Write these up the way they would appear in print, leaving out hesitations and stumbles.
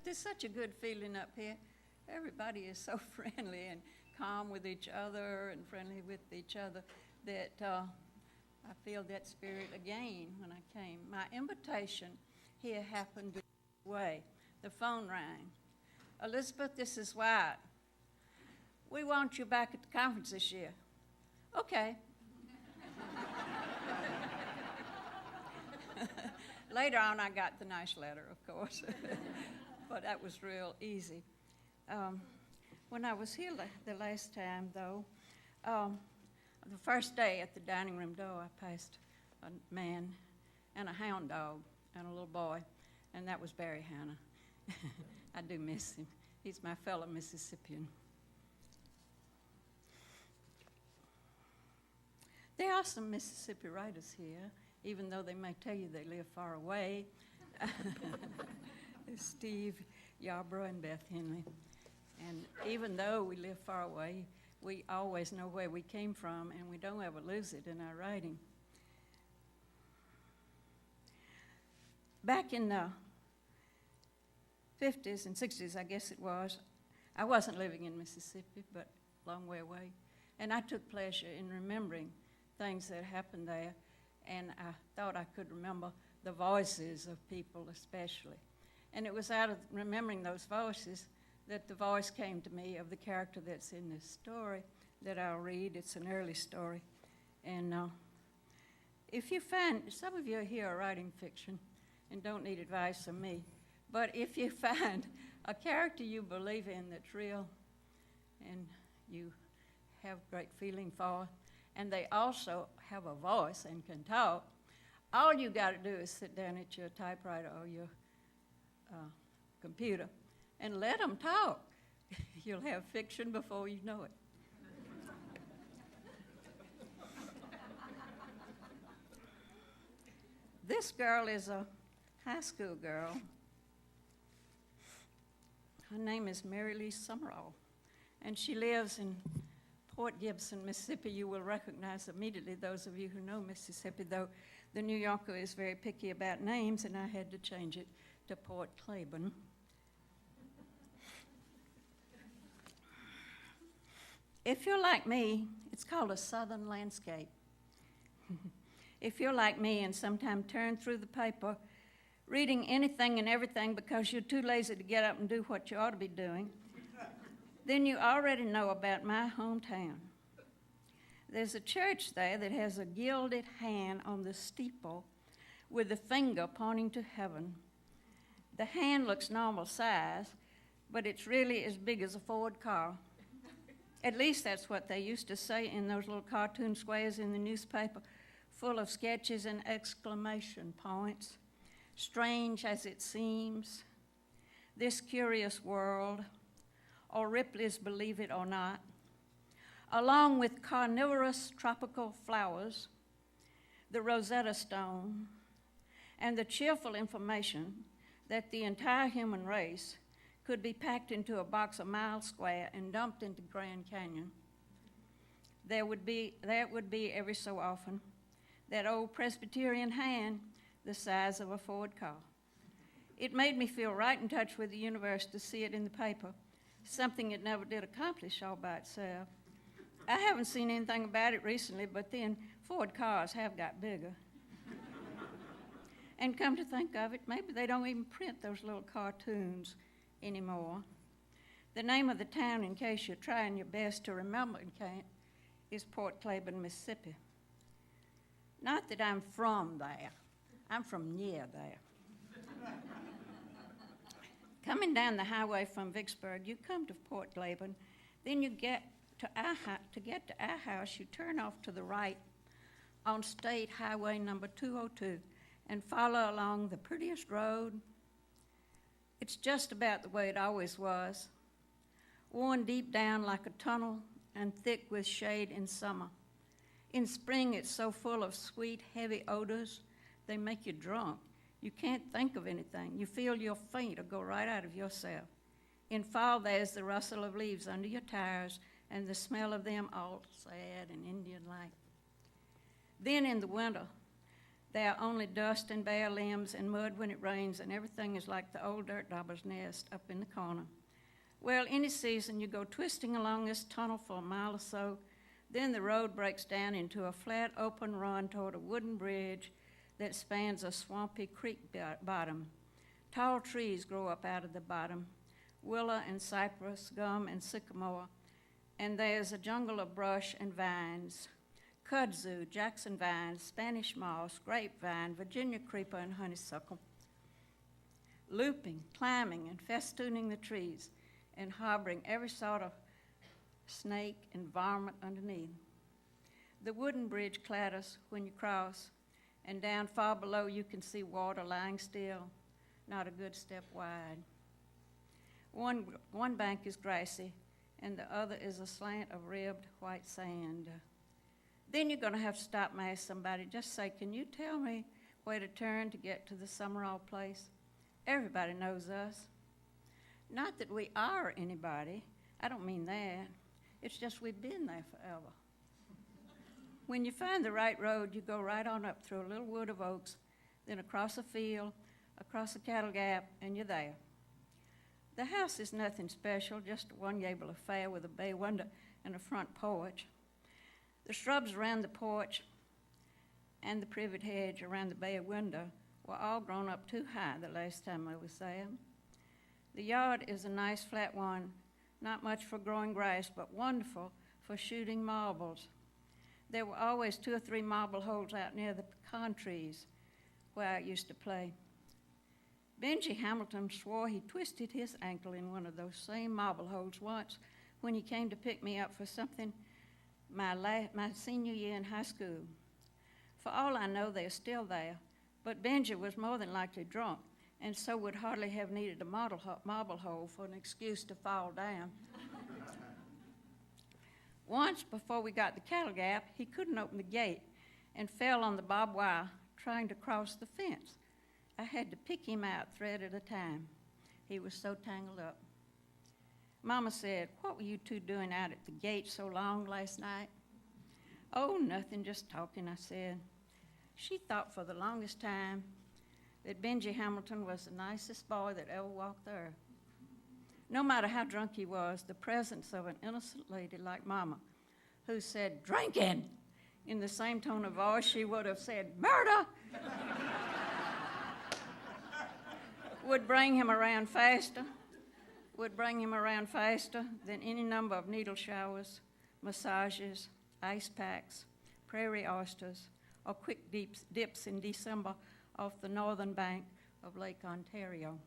But there's such a good feeling up here. Everybody is so friendly and calm with each other and friendly with each other that I feel that spirit again when I came. My invitation here happened this way. The phone rang. Elizabeth, this is Wyatt. We want you back at the conference this year. Okay. Later on, I got the nice letter, of course, but that was real easy. When I was here the last time, though, the first day at the dining room door, I passed a man and a hound dog and a little boy, and that was Barry Hanna. I do miss him. He's my fellow Mississippian. There are some Mississippi writers here, even though they may tell you they live far away. Steve Yarbrough and Beth Henley. And even though we live far away, we always know where we came from, and we don't ever lose it in our writing. Back in the 50s and 60s, I guess it was, I wasn't living in Mississippi, but a long way away. And I took pleasure in remembering things that happened there, and I thought I could remember the voices of people especially. And it was out of remembering those voices that the voice came to me of the character that's in this story that I'll read. It's an early story. And if you find, some of you here are writing fiction and don't need advice from me, but if you find a character you believe in that's real and you have great feeling for, and they also have a voice and can talk, all you got to do is sit down at your typewriter or your computer and let them talk. You'll have fiction before you know it. This girl is a high school girl. Her name is Mary Lee Summerall, and she lives in Port Gibson, Mississippi. You will recognize immediately, those of you who know Mississippi, though the New Yorker is very picky about names, and I had to change it to Port Claiborne. If you're like me, it's called a southern landscape. If you're like me and sometimes turn through the paper, reading anything and everything because you're too lazy to get up and do what you ought to be doing, then you already know about my hometown. There's a church there that has a gilded hand on the steeple with a finger pointing to heaven. The hand looks normal size, but it's really as big as a Ford car. At least that's what they used to say in those little cartoon squares in the newspaper, full of sketches and exclamation points. Strange as it seems, this curious world, or Ripley's Believe It or Not, along with carnivorous tropical flowers, the Rosetta Stone, and the cheerful information that the entire human race could be packed into a box a mile square and dumped into Grand Canyon. There would be every so often that old Presbyterian hand the size of a Ford car. It made me feel right in touch with the universe to see it in the paper, something it never did accomplish all by itself. I haven't seen anything about it recently, but then Ford cars have got bigger. And come to think of it, maybe they don't even print those little cartoons anymore. The name of the town, in case you're trying your best to remember it, is Port Claiborne, Mississippi. Not that I'm from there. I'm from near there. Coming down the highway from Vicksburg, you come to Port Claiborne, then you get to our house, you turn off to the right on State Highway number 202 and follow along the prettiest road. It's just about the way it always was, worn deep down like a tunnel and thick with shade in summer. In spring, it's so full of sweet, heavy odors, they make you drunk. You can't think of anything. You feel you'll faint or go right out of yourself. In fall, there's the rustle of leaves under your tires and the smell of them all sad and Indian-like. Then in the winter, There are only dust and bare limbs and mud when it rains, and everything is like the old dirt dauber's nest up in the corner. Well, any season you go twisting along this tunnel for a mile or so, then the road breaks down into a flat, open run toward a wooden bridge that spans a swampy creek bottom. Tall trees grow up out of the bottom, willow and cypress, gum and sycamore, and there's a jungle of brush and vines. Kudzu, Jackson vine, Spanish moss, grapevine, Virginia creeper, and honeysuckle. Looping, climbing, and festooning the trees, and harboring every sort of snake and varmint underneath. The wooden bridge clatters when you cross, and down far below you can see water lying still, not a good step wide. One bank is grassy, and the other is a slant of ribbed white sand. Then you're going to have to stop and ask somebody, just say, can you tell me where to turn to get to the Summerall place? Everybody knows us. Not that we are anybody. I don't mean that. It's just we've been there forever. When you find the right road, you go right on up through a little wood of oaks, then across a field, across a cattle gap, and you're there. The house is nothing special, just a one-gable affair with a bay window and a front porch. The shrubs around the porch and the privet hedge around the bay window were all grown up too high the last time I was there. The yard is a nice flat one, not much for growing grass, but wonderful for shooting marbles. There were always 2 or 3 marble holes out near the pecan trees where I used to play. Benji Hamilton swore he twisted his ankle in one of those same marble holes once when he came to pick me up for something my senior year in high school. For all I know, they're still there, but Benji was more than likely drunk, and so would hardly have needed a marble hole for an excuse to fall down. Once, before we got the cattle gap, he couldn't open the gate and fell on the barbed wire trying to cross the fence. I had to pick him out thread at a time. He was so tangled up. Mama said, what were you two doing out at the gate so long last night? Oh, nothing, just talking, I said. She thought for the longest time that Benji Hamilton was the nicest boy that ever walked there. No matter how drunk he was, the presence of an innocent lady like Mama, who said, drinking, in the same tone of voice she would have said, murder, would bring him around faster than any number of needle showers, massages, ice packs, prairie oysters, or quick dips in December off the northern bank of Lake Ontario.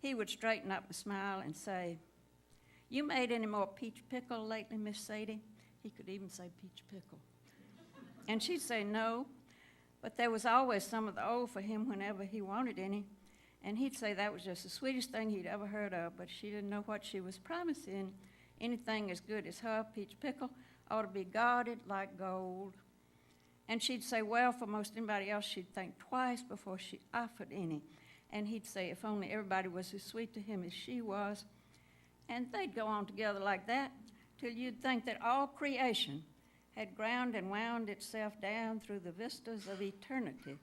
He would straighten up and smile and say, you made any more peach pickle lately, Miss Sadie? He could even say peach pickle. And she'd say no, but there was always some of the old for him whenever he wanted any. And he'd say that was just the sweetest thing he'd ever heard of, but she didn't know what she was promising. Anything as good as her peach pickle ought to be guarded like gold. And she'd say, well, for most anybody else, she'd think twice before she offered any. And he'd say, if only everybody was as sweet to him as she was. And they'd go on together like that till you'd think that all creation had ground and wound itself down through the vistas of eternity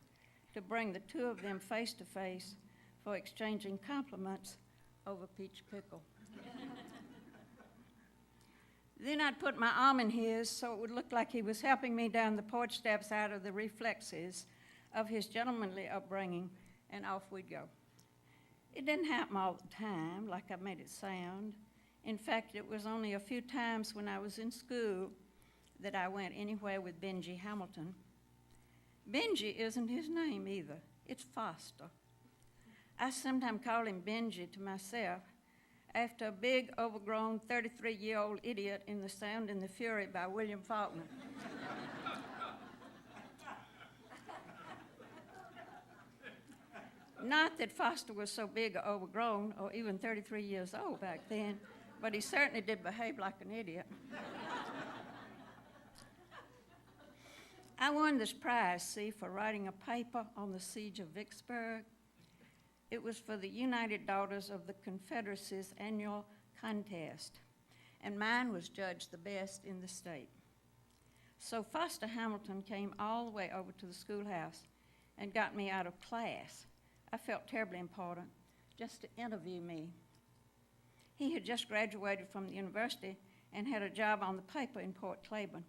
to bring the two of them face to face for exchanging compliments over peach pickle. Then I'd put my arm in his so it would look like he was helping me down the porch steps out of the reflexes of his gentlemanly upbringing, and off we'd go. It didn't happen all the time like I made it sound. In fact, it was only a few times when I was in school that I went anywhere with Benji Hamilton. Benji isn't his name either. It's Foster. I sometimes call him Benji to myself after a big, overgrown 33-year-old idiot in The Sound and the Fury by William Faulkner. Not that Foster was so big or overgrown or even 33 years old back then, but he certainly did behave like an idiot. I won this prize, see, for writing a paper on the siege of Vicksburg. It was for the United Daughters of the Confederacy's annual contest, and mine was judged the best in the state. So Foster Hamilton came all the way over to the schoolhouse and got me out of class. I felt terribly important just to interview me. He had just graduated from the university and had a job on the paper in Port Claiborne.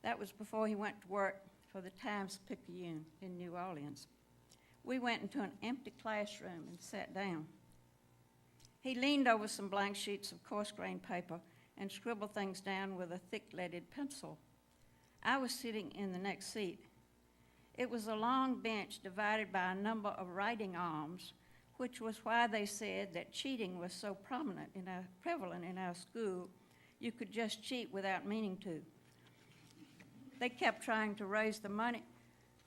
That was before he went to work for the Times-Picayune in New Orleans. We went into an empty classroom and sat down. He leaned over some blank sheets of coarse-grained paper and scribbled things down with a thick-leaded pencil. I was sitting in the next seat. It was a long bench divided by a number of writing arms, which was why they said that cheating was so prevalent in our school. You could just cheat without meaning to. They kept trying to raise the money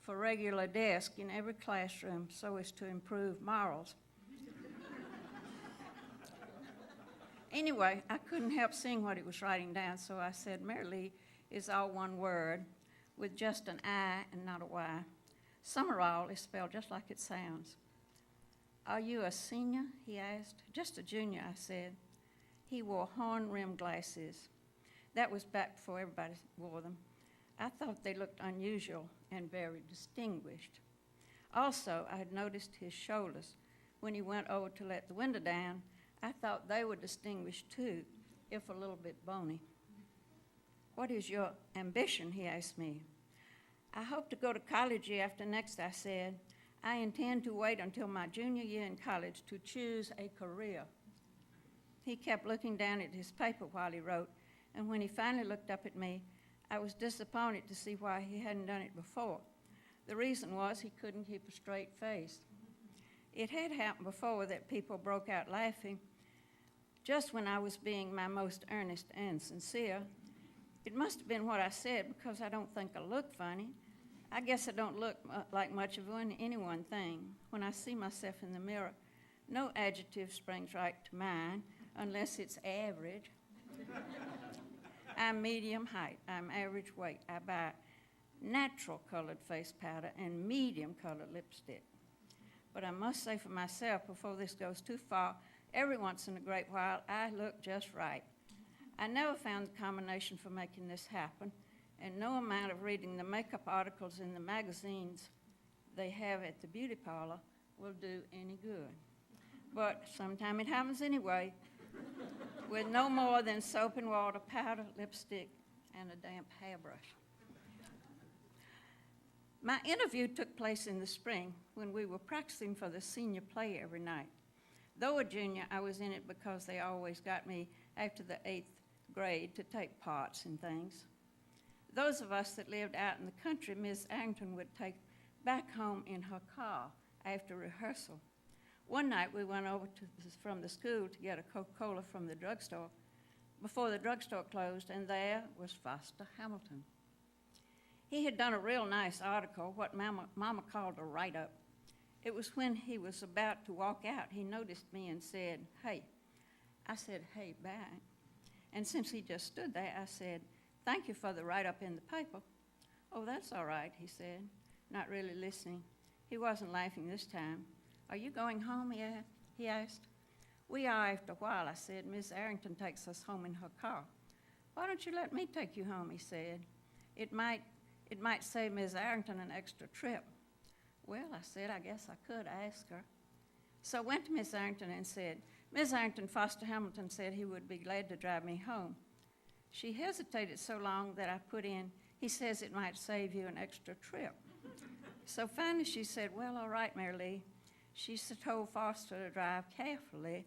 for regular desks in every classroom so as to improve morals. Anyway, I couldn't help seeing what he was writing down, so I said, Mary Lee is all one word with just an I and not a Y. Summerall is spelled just like it sounds. Are you a senior? He asked. Just a junior, I said. He wore horn-rimmed glasses. That was back before everybody wore them. I thought they looked unusual and very distinguished. Also, I had noticed his shoulders. When he went over to let the window down, I thought they were distinguished too, if a little bit bony. What is your ambition, he asked me. I hope to go to college year after next, I said. I intend to wait until my junior year in college to choose a career. He kept looking down at his paper while he wrote, and when he finally looked up at me, I was disappointed to see why he hadn't done it before. The reason was he couldn't keep a straight face. It had happened before that people broke out laughing just when I was being my most earnest and sincere. It must have been what I said because I don't think I look funny. I guess I don't look like much of any one thing. When I see myself in the mirror, no adjective springs right to mind unless it's average. I'm medium height. I'm average weight. I buy natural colored face powder and medium colored lipstick. But I must say for myself, before this goes too far, every once in a great while, I look just right. I never found the combination for making this happen, and no amount of reading the makeup articles in the magazines they have at the beauty parlor will do any good. But sometime it happens anyway, with no more than soap and water, powder, lipstick, and a damp hairbrush. My interview took place in the spring when we were practicing for the senior play every night. Though a junior, I was in it because they always got me after the 8th grade to take parts in things. Those of us that lived out in the country, Miss Arrington would take back home in her car after rehearsal. One night we went over from the school to get a Coca-Cola from the drugstore before the drugstore closed, and there was Foster Hamilton. He had done a real nice article, what Mama called a write-up. It was when he was about to walk out, he noticed me and said, "Hey." I said, "Hey," back. And since he just stood there, I said, "Thank you for the write-up in the paper." "Oh, that's all right," he said, not really listening. He wasn't laughing this time. "Are you going home?" he asked. "We are after a while," I said. "Miss Arrington takes us home in her car." "Why don't you let me take you home?" he said. It might save Miss Arrington an extra trip." "Well," I said, "I guess I could ask her." So I went to Miss Arrington and said, "Miss Arrington, Foster Hamilton said he would be glad to drive me home." She hesitated so long that I put in, "He says it might save you an extra trip." So finally she said, "Well, all right, Mary Lee." She told Foster to drive carefully,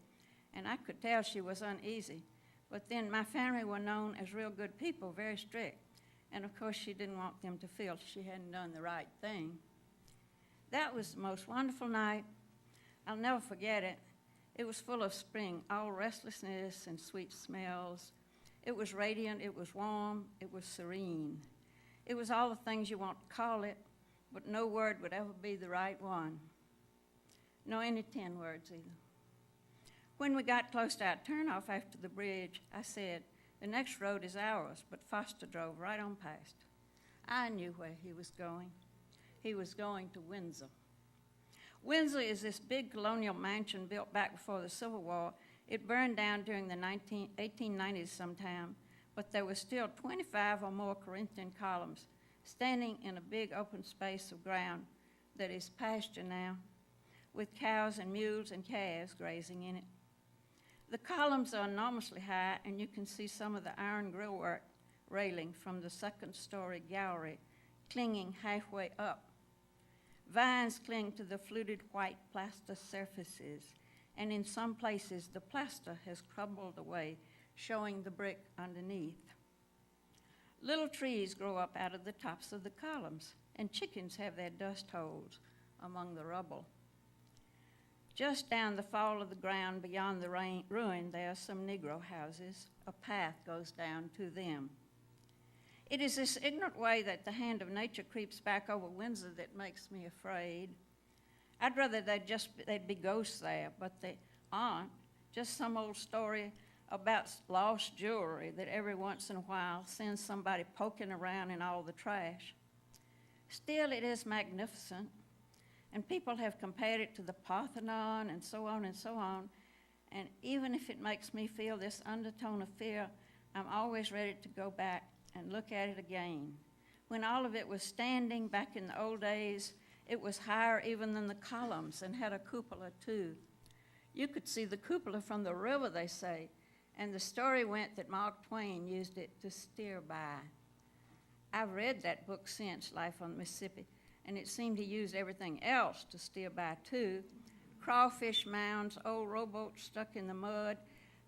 and I could tell she was uneasy. But then my family were known as real good people, very strict. And of course she didn't want them to feel she hadn't done the right thing. That was the most wonderful night. I'll never forget it. It was full of spring, all restlessness and sweet smells. It was radiant, it was warm, it was serene. It was all the things you want to call it, but no word would ever be the right one. No, any 10 words either. When we got close to our turnoff after the bridge, I said, "The next road is ours," but Foster drove right on past. I knew where he was going. He was going to Windsor. Windsor is this big colonial mansion built back before the Civil War. It burned down during the 1890s sometime, but there were still 25 or more Corinthian columns standing in a big open space of ground that is pasture now, with cows and mules and calves grazing in it. The columns are enormously high, and you can see some of the iron grillwork railing from the second-story gallery clinging halfway up. Vines cling to the fluted white plaster surfaces, and in some places the plaster has crumbled away, showing the brick underneath. Little trees grow up out of the tops of the columns, and chickens have their dust holes among the rubble. Just down the fall of the ground beyond the ruin, there are some Negro houses. A path goes down to them. It is this ignorant way that the hand of nature creeps back over Windsor that makes me afraid. I'd rather they'd be ghosts there, but they aren't. Just some old story about lost jewelry that every once in a while sends somebody poking around in all the trash. Still, it is magnificent, and people have compared it to the Parthenon and so on and so on, and even if it makes me feel this undertone of fear, I'm always ready to go back and look at it again. When all of it was standing back in the old days, it was higher even than the columns and had a cupola too. You could see the cupola from the river, they say, and the story went that Mark Twain used it to steer by. I've read that book since, Life on the Mississippi, and it seemed he used everything else to steer by too. Crawfish mounds, old rowboats stuck in the mud,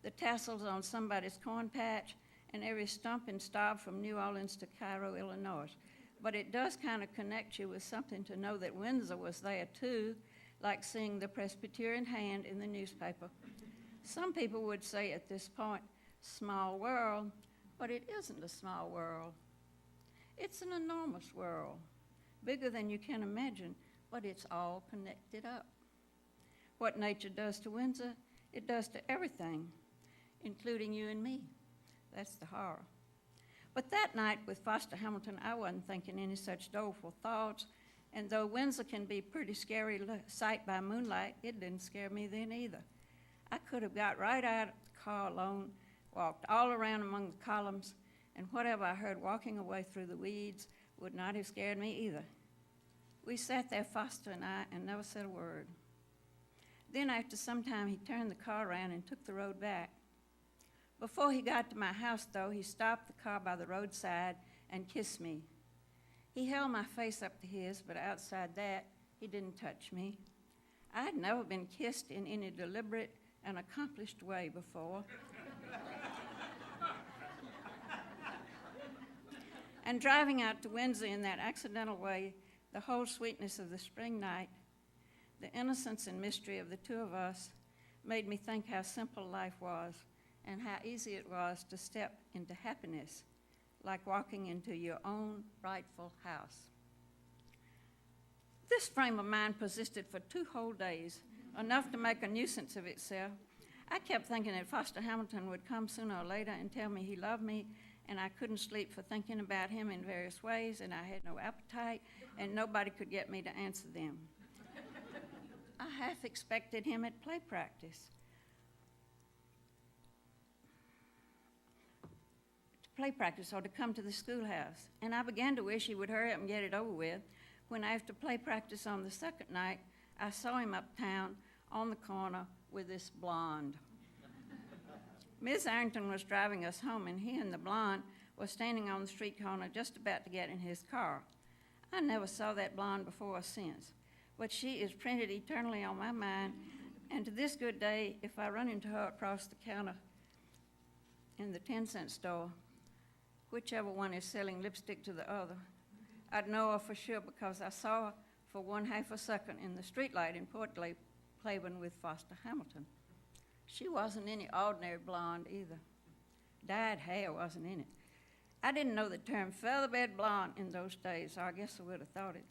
the tassels on somebody's corn patch, and every stump and stop from New Orleans to Cairo, Illinois. But it does kind of connect you with something to know that Windsor was there too, like seeing the Presbyterian hand in the newspaper. Some people would say at this point, small world, but it isn't a small world. It's an enormous world, bigger than you can imagine, but it's all connected up. What nature does to Windsor, it does to everything, including you and me. That's the horror. But that night with Foster Hamilton, I wasn't thinking any such doleful thoughts, and though Windsor can be a pretty scary sight by moonlight, it didn't scare me then either. I could have got right out of the car alone, walked all around among the columns, and whatever I heard walking away through the weeds would not have scared me either. We sat there, Foster and I, and never said a word. Then after some time, he turned the car around and took the road back. Before he got to my house, though, he stopped the car by the roadside and kissed me. He held my face up to his, but outside that, he didn't touch me. I had never been kissed in any deliberate and accomplished way before. And driving out to Windsor in that accidental way, the whole sweetness of the spring night, the innocence and mystery of the two of us, made me think how simple life was and how easy it was to step into happiness, like walking into your own rightful house. This frame of mind persisted for 2 whole days, enough to make a nuisance of itself. I kept thinking that Foster Hamilton would come sooner or later and tell me he loved me, and I couldn't sleep for thinking about him in various ways, and I had no appetite, and nobody could get me to answer them. I half expected him at play practice. Or to come to the schoolhouse, and I began to wish he would hurry up and get it over with, when after play practice on the second night, I saw him uptown on the corner with this blonde. Miss Arrington was driving us home, and he and the blonde were standing on the street corner just about to get in his car. I never saw that blonde before or since, but she is printed eternally on my mind, and to this good day, if I run into her across the counter in the 10-cent store, whichever one is selling lipstick to the other, I'd know her for sure because I saw her for 1/2 a second in the streetlight in Port Claiborne with Foster Hamilton. She wasn't any ordinary blonde either. Dyed hair wasn't in it. I didn't know the term featherbed blonde in those days, or I guess I would have thought it.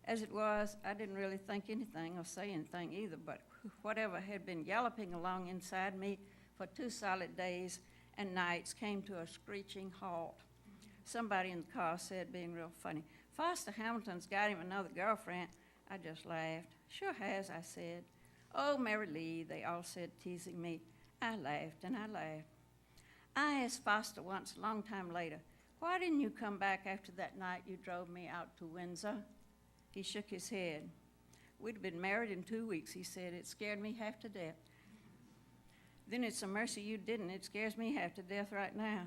As it was, I didn't really think anything or say anything either, but whatever had been galloping along inside me for 2 solid days and nights came to a screeching halt. Somebody in the car said, being real funny, "Foster Hamilton's got him another girlfriend." I just laughed. "Sure has," I said. "Oh, Mary Lee," they all said, teasing me. I laughed and I laughed. I asked Foster once, a long time later, "Why didn't you come back after that night you drove me out to Windsor?" He shook his head. We'd have been married in 2 weeks, he said. It scared me half to death. Then it's a mercy you didn't. It scares me half to death right now.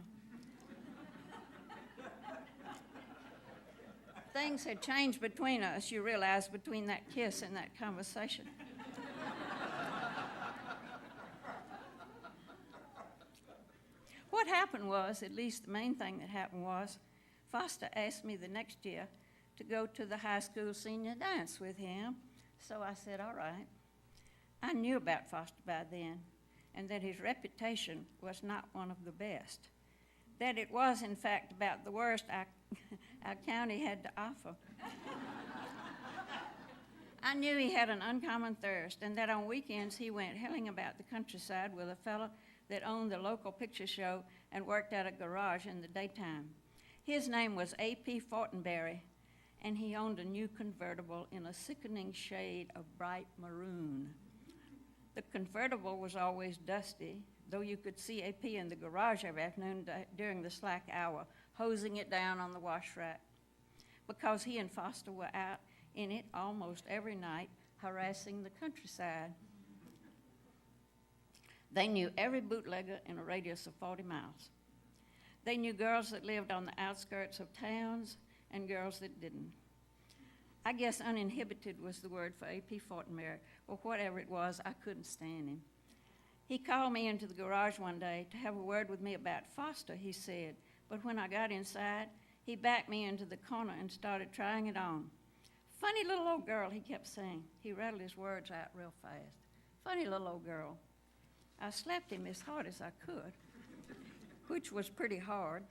Things had changed between us, you realize, between that kiss and that conversation. What happened was, at least the main thing that happened was, Foster asked me the next year to go to the high school senior dance with him. So I said, all right. I knew about Foster by then, and that his reputation was not one of the best. That it was, in fact, about the worst our county had to offer. I knew he had an uncommon thirst, and that on weekends he went helling about the countryside with a fellow that owned the local picture show and worked at a garage in the daytime. His name was A.P. Fortenberry, and he owned a new convertible in a sickening shade of bright maroon. The convertible was always dusty, though you could see A.P. in the garage every afternoon during the slack hour, hosing it down on the wash rack, because he and Foster were out in it almost every night, harassing the countryside. They knew every bootlegger in a radius of 40 miles. They knew girls that lived on the outskirts of towns and girls that didn't. I guess uninhibited was the word for A.P. Fortenberry, or whatever it was. I couldn't stand him. He called me into the garage one day to have a word with me about Foster, he said, but when I got inside, he backed me into the corner and started trying it on. Funny little old girl, he kept saying. He rattled his words out real fast. Funny little old girl. I slapped him as hard as I could, which was pretty hard,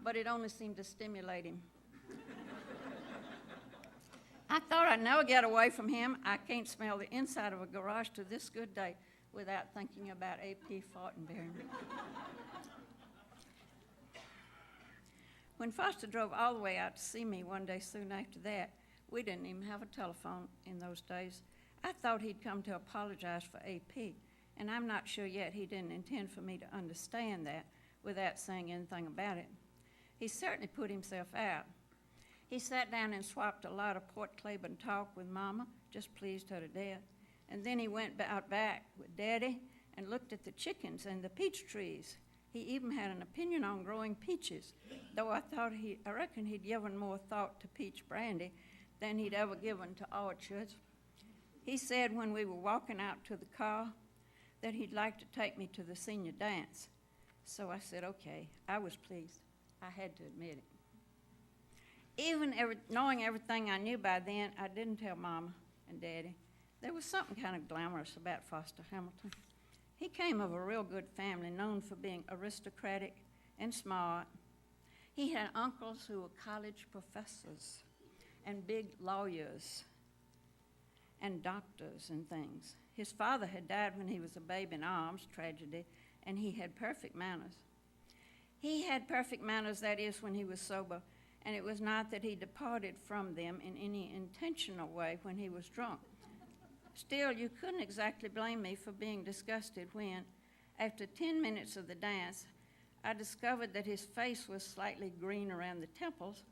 but it only seemed to stimulate him. I thought I'd never get away from him. I can't smell the inside of a garage to this good day without thinking about A.P. Fortenberry. When Foster drove all the way out to see me one day soon after that, we didn't even have a telephone in those days. I thought he'd come to apologize for A.P., and I'm not sure yet he didn't intend for me to understand that without saying anything about it. He certainly put himself out. He sat down and swapped a lot of Port Claiborne talk with Mama, just pleased her to death. And then he went out back with Daddy and looked at the chickens and the peach trees. He even had an opinion on growing peaches, though I reckon he'd given more thought to peach brandy than he'd ever given to orchards. He said when we were walking out to the car that he'd like to take me to the senior dance. So I said, okay. I was pleased. I had to admit it. Even knowing everything I knew by then, I didn't tell Mama and Daddy. There was something kind of glamorous about Foster Hamilton. He came of a real good family, known for being aristocratic and smart. He had uncles who were college professors and big lawyers and doctors and things. His father had died when he was a babe in arms, tragedy, and he had perfect manners. He had perfect manners, that is, when he was sober, and it was not that he departed from them in any intentional way when he was drunk. Still, you couldn't exactly blame me for being disgusted when, after 10 minutes of the dance, I discovered that his face was slightly green around the temples,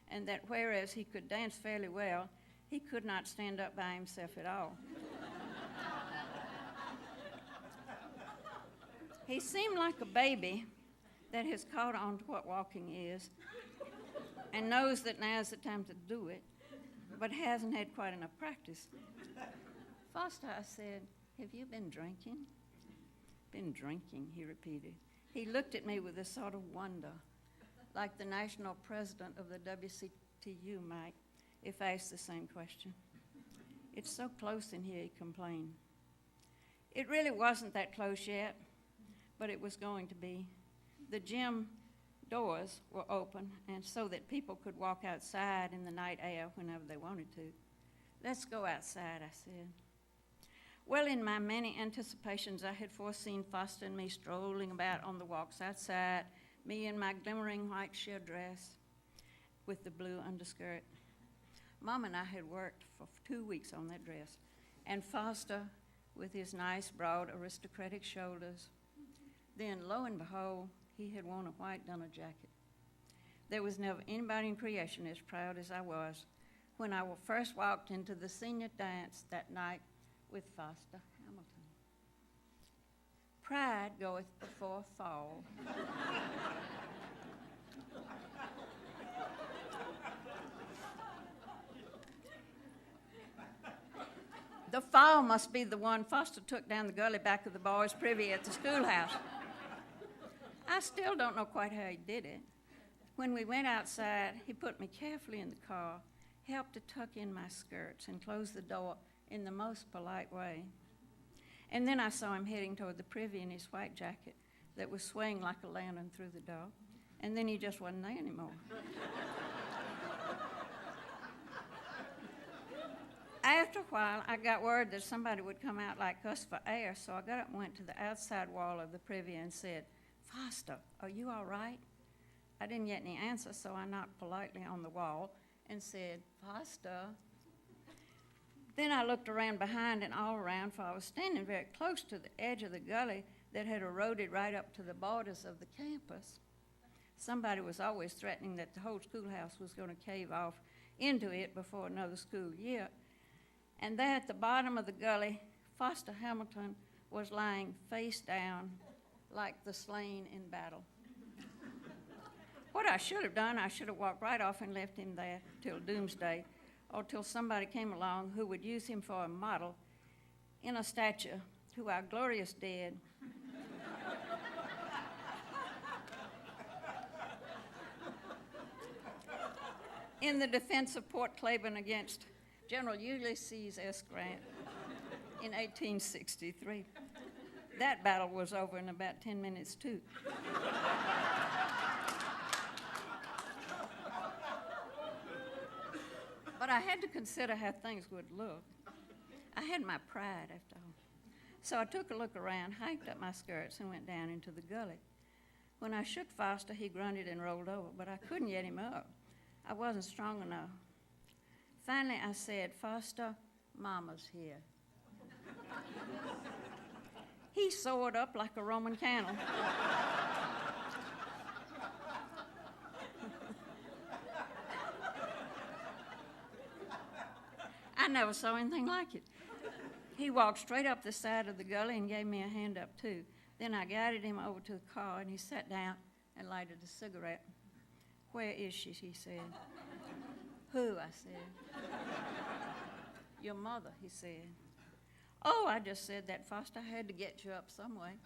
and that whereas he could dance fairly well, he could not stand up by himself at all. He seemed like a baby that has caught on to what walking is and knows that now's the time to do it, but hasn't had quite enough practice. Foster, I said, have you been drinking? Been drinking, he repeated. He looked at me with a sort of wonder, like the national president of the WCTU might, if asked the same question. It's so close in here, he complained. It really wasn't that close yet, but it was going to be. The gym doors were open, and so that people could walk outside in the night air whenever they wanted to. Let's go outside, I said. Well, in my many anticipations, I had foreseen Foster and me strolling about on the walks outside, me in my glimmering white sheer dress with the blue underskirt. Mom and I had worked for 2 weeks on that dress, and Foster with his nice, broad, aristocratic shoulders. Then, lo and behold, he had worn a white dunner jacket. There was never anybody in creation as proud as I was when I first walked into the senior dance that night with Foster Hamilton. Pride goeth before a fall. The fall must be the one Foster took down the gully back of the boys' privy at the schoolhouse. I still don't know quite how he did it. When we went outside, he put me carefully in the car, helped to tuck in my skirts, and closed the door in the most polite way. And then I saw him heading toward the privy in his white jacket that was swaying like a lantern through the door. And then he just wasn't there anymore. After a while, I got word that somebody would come out like us for air, so I got up and went to the outside wall of the privy and said, "Foster, are you all right?" I didn't get any answer, so I knocked politely on the wall and said, "Foster." Then I looked around behind and all around, for I was standing very close to the edge of the gully that had eroded right up to the borders of the campus. Somebody was always threatening that the whole schoolhouse was going to cave off into it before another school year. And there at the bottom of the gully, Foster Hamilton was lying face down like the slain in battle. What I should have done, I should have walked right off and left him there till doomsday, or till somebody came along who would use him for a model in a statue to our glorious dead. In the defense of Port Claiborne against General Ulysses S. Grant in 1863. That battle was over in about 10 minutes, too. But I had to consider how things would look. I had my pride, after all. So I took a look around, hiked up my skirts, and went down into the gully. When I shook Foster, he grunted and rolled over, but I couldn't get him up. I wasn't strong enough. Finally, I said, "Foster, Mama's here." He soared up like a Roman candle. I never saw anything like it. He walked straight up the side of the gully and gave me a hand up, too. Then I guided him over to the car, and he sat down and lighted a cigarette. "Where is she?" he said. "Who?" I said. "Your mother," he said. "Oh," I just said that, "Foster, I had to get you up some way."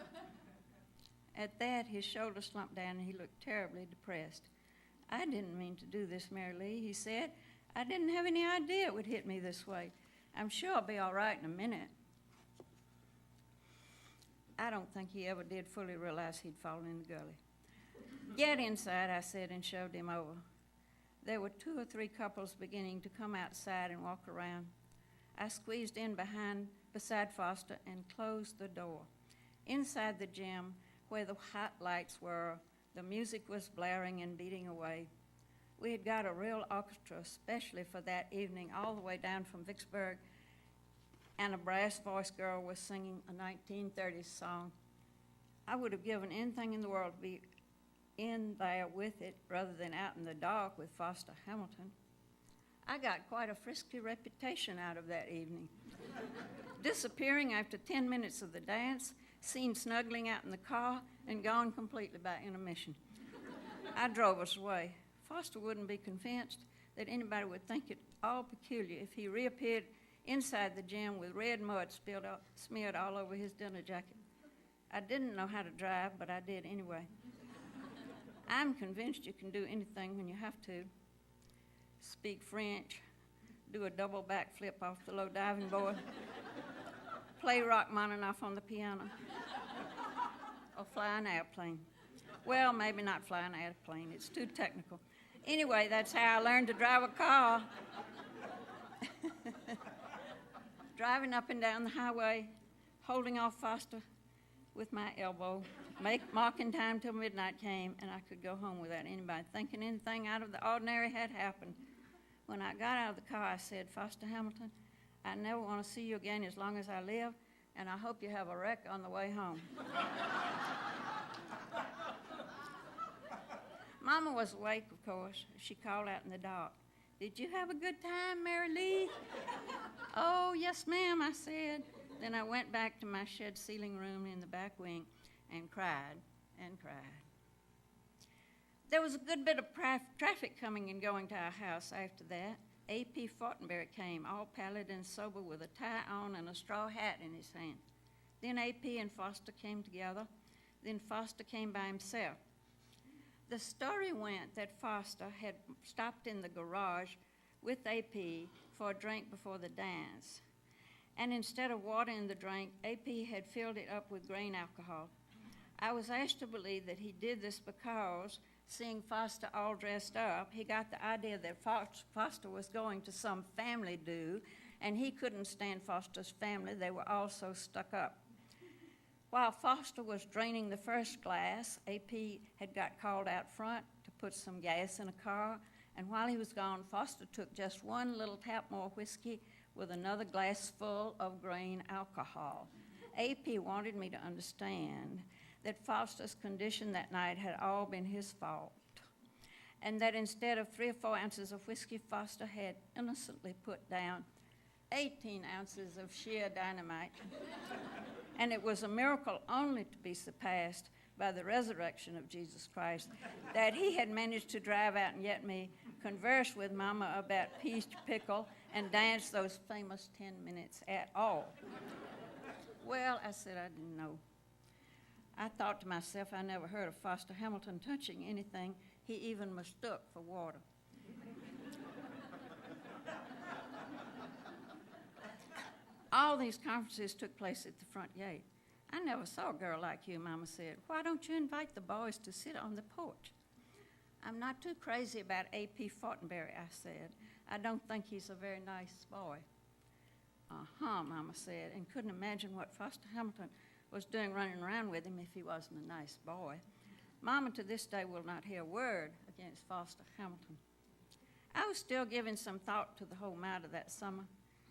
At that, his shoulders slumped down, and he looked terribly depressed. "I didn't mean to do this, Mary Lee," he said. "I didn't have any idea it would hit me this way. I'm sure I'll be all right in a minute." I don't think he ever did fully realize he'd fallen in the gully. "Get inside," I said, and shoved him over. There were 2 or 3 couples beginning to come outside and walk around. I squeezed in beside Foster and closed the door. Inside the gym, where the hot lights were, the music was blaring and beating away. We had got a real orchestra especially for that evening, all the way down from Vicksburg, and a brass-voiced girl was singing a 1930s song. I would have given anything in the world to be in there with it rather than out in the dark with Foster Hamilton. I got quite a frisky reputation out of that evening. Disappearing after 10 minutes of the dance, seen snuggling out in the car, and gone completely by intermission. I drove us away. Foster wouldn't be convinced that anybody would think it all peculiar if he reappeared inside the gym with red mud smeared all over his dinner jacket. I didn't know how to drive, but I did anyway. I'm convinced you can do anything when you have to. Speak French, do a double backflip off the low diving board, play Rachmaninoff on the piano, or fly an airplane. Well, maybe not fly an airplane, it's too technical. Anyway, that's how I learned to drive a car. Driving up and down the highway, holding off Foster with my elbow, marking time till midnight came, and I could go home without anybody thinking anything out of the ordinary had happened. When I got out of the car, I said, "Foster Hamilton, I never want to see you again as long as I live, and I hope you have a wreck on the way home." Mama was awake, of course. She called out in the dark, "Did you have a good time, Mary Lee?" "Oh, yes, ma'am," I said. Then I went back to my shed ceiling room in the back wing and cried and cried. There was a good bit of traffic coming and going to our house after that. A.P. Fortenberry came, all pallid and sober, with a tie on and a straw hat in his hand. Then A.P. and Foster came together. Then Foster came by himself. The story went that Foster had stopped in the garage with A.P. for a drink before the dance. And instead of water in the drink, A.P. had filled it up with grain alcohol. I was asked to believe that he did this because, seeing Foster all dressed up, he got the idea that Foster was going to some family do, and he couldn't stand Foster's family. They were all so stuck up. While Foster was draining the first glass, A.P. had got called out front to put some gas in a car, and while he was gone, Foster took just one little tap more whiskey with another glass full of grain alcohol. A.P. wanted me to understand that Foster's condition that night had all been his fault, and that instead of 3 or 4 ounces of whiskey, Foster had innocently put down 18 ounces of sheer dynamite. And it was a miracle only to be surpassed by the resurrection of Jesus Christ that he had managed to drive out and yet me converse with Mama about peach pickle and dance those famous 10 minutes at all. Well, I said I didn't know. I thought to myself, I never heard of Foster Hamilton touching anything he even mistook for water. All these conferences took place at the front gate. I never saw a girl like you, Mama said. Why don't you invite the boys to sit on the porch? I'm not too crazy about A.P. Fortenberry, I said. I don't think he's a very nice boy. Mama said, and couldn't imagine what Foster Hamilton was doing running around with him if he wasn't a nice boy. Mama to this day will not hear a word against Foster Hamilton. I was still giving some thought to the whole matter that summer,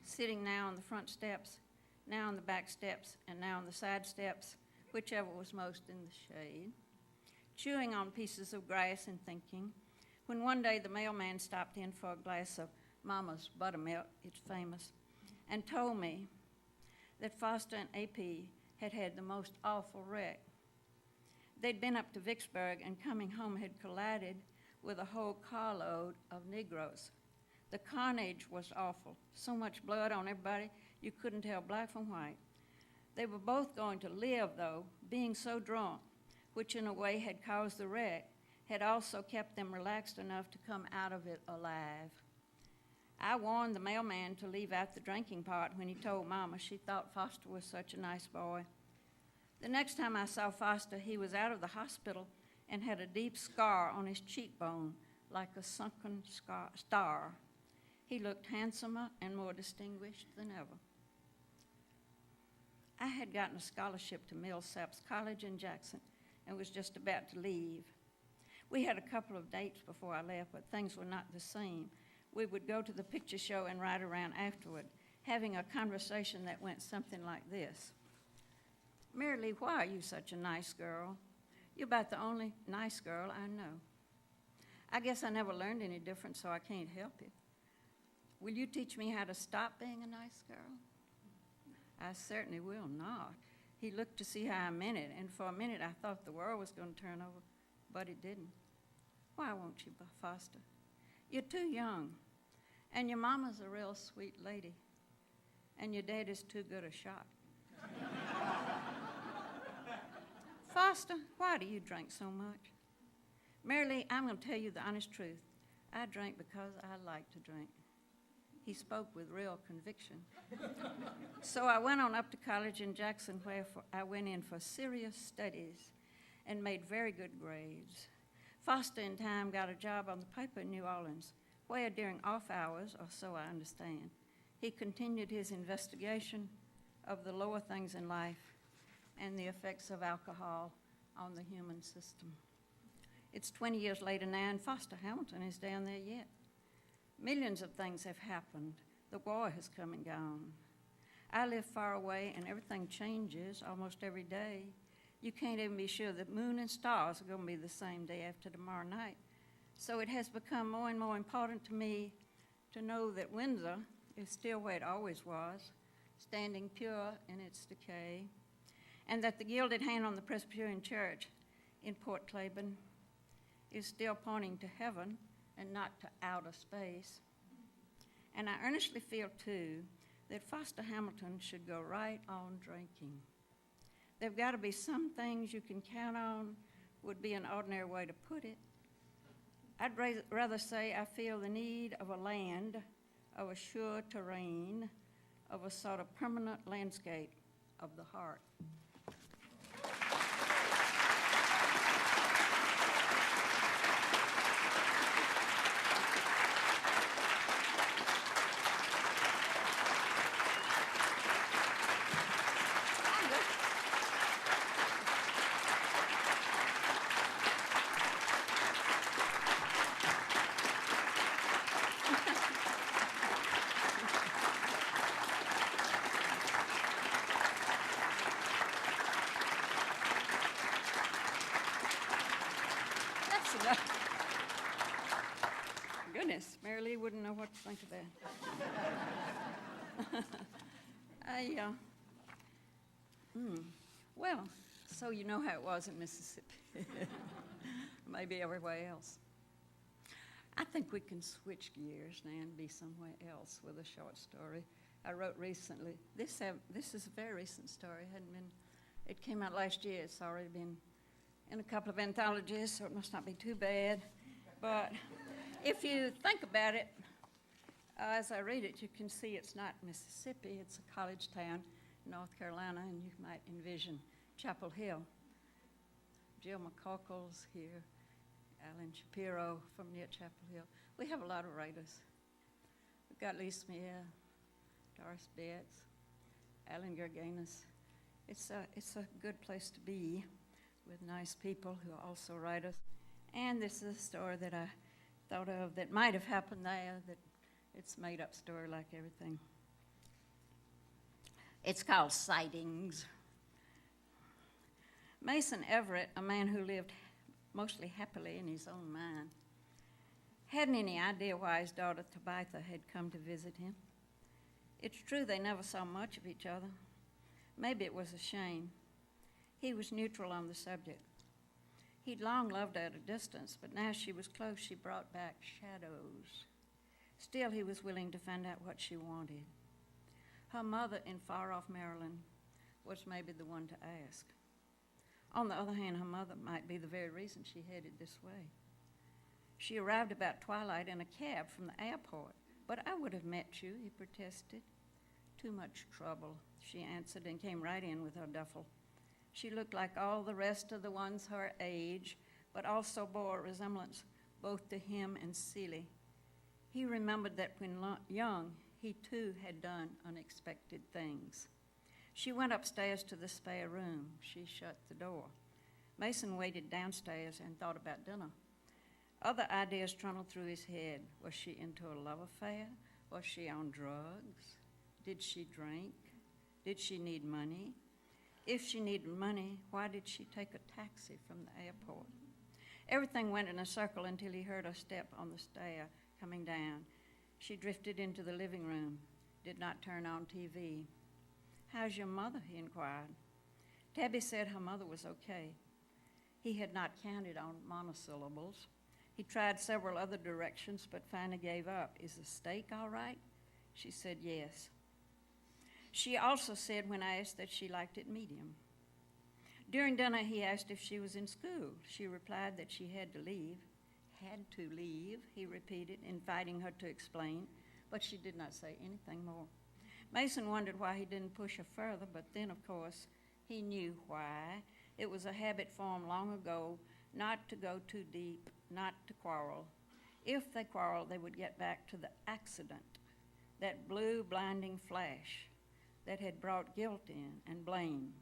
sitting now on the front steps, now on the back steps, and now on the side steps, whichever was most in the shade, chewing on pieces of grass and thinking, when one day the mailman stopped in for a glass of Mama's buttermilk, it's famous, and told me that Foster and A.P. had had the most awful wreck. They'd been up to Vicksburg and coming home had collided with a whole carload of Negroes. The carnage was awful. So much blood on everybody, you couldn't tell black from white. They were both going to live, though, being so drunk, which in a way had caused the wreck, had also kept them relaxed enough to come out of it alive. I warned the mailman to leave out the drinking part when he told Mama she thought Foster was such a nice boy. The next time I saw Foster, he was out of the hospital and had a deep scar on his cheekbone, like a sunken star. He looked handsomer and more distinguished than ever. I had gotten a scholarship to Millsaps College in Jackson and was just about to leave. We had a couple of dates before I left, but things were not the same. We would go to the picture show and ride around afterward, having a conversation that went something like this. Mary Lee, why are you such a nice girl? You're about the only nice girl I know. I guess I never learned any different, so I can't help it. Will you teach me how to stop being a nice girl? I certainly will not. He looked to see how I meant it, and for a minute I thought the world was going to turn over, but it didn't. Why won't you, Foster? You're too young, and your mama's a real sweet lady, and your dad is too good a shot. Foster, why do you drink so much? Mary Lee, I'm going to tell you the honest truth. I drink because I like to drink. He spoke with real conviction. So I went on up to college in Jackson, where I went in for serious studies and made very good grades. Foster in time got a job on the paper in New Orleans, where during off hours, or so I understand, he continued his investigation of the lower things in life and the effects of alcohol on the human system. It's 20 years later now, and Foster Hamilton is down there yet. Millions of things have happened. The war has come and gone. I live far away, and everything changes almost every day. You can't even be sure that moon and stars are going to be the same day after tomorrow night. So it has become more and more important to me to know that Windsor is still where it always was, standing pure in its decay, and that the gilded hand on the Presbyterian Church in Port Claiborne is still pointing to heaven and not to outer space. And I earnestly feel, too, that Foster Hamilton should go right on drinking. There've got to be some things you can count on, would be an ordinary way to put it. I'd rather say I feel the need of a land, of a sure terrain, of a sort of permanent landscape of the heart. Goodness, Mary Lee wouldn't know what to think of that. Well, so you know how it was in Mississippi. Maybe everywhere else. I think we can switch gears now and be somewhere else with a short story I wrote recently. This is a very recent story. It came out last year. It's already been in a couple of anthologies, so it must not be too bad. But if you think about it, as I read it, you can see it's not Mississippi. It's a college town in North Carolina, and you might envision Chapel Hill. Jill McCorkle's here, Alan Shapiro from near Chapel Hill. We have a lot of writers. We've got Lee Smith, Doris Betts, Alan Gerganis. It's a good place to be with nice people who are also writers. And this is a story that I thought of that might have happened there, that it's a made-up story like everything. It's called Sightings. Mason Everett, a man who lived mostly happily in his own mind, hadn't any idea why his daughter Tabitha had come to visit him. It's true they never saw much of each other. Maybe it was a shame. He was neutral on the subject. He'd long loved her at a distance, but now she was close, she brought back shadows. Still, he was willing to find out what she wanted. Her mother in far-off Maryland was maybe the one to ask. On the other hand, her mother might be the very reason she headed this way. She arrived about twilight in a cab from the airport. "But I would have met you," he protested. "Too much trouble," she answered, and came right in with her duffel. She looked like all the rest of the ones her age, but also bore a resemblance both to him and Celie. He remembered that when young, he too had done unexpected things. She went upstairs to the spare room. She shut the door. Mason waited downstairs and thought about dinner. Other ideas trundled through his head. Was she into a love affair? Was she on drugs? Did she drink? Did she need money? If she needed money, why did she take a taxi from the airport? Everything went in a circle until he heard her step on the stair coming down. She drifted into the living room, did not turn on TV. "How's your mother?" he inquired. Tabby said her mother was okay. He had not counted on monosyllables. He tried several other directions, but finally gave up. "Is the steak all right?" She said yes. She also said when I asked that she liked it medium. During dinner, he asked if she was in school. She replied that she had to leave. "Had to leave," he repeated, inviting her to explain, but she did not say anything more. Mason wondered why he didn't push her further, but then, of course, he knew why. It was a habit formed long ago not to go too deep, not to quarrel. If they quarreled, they would get back to the accident, that blue, blinding flash that had brought guilt in and blame,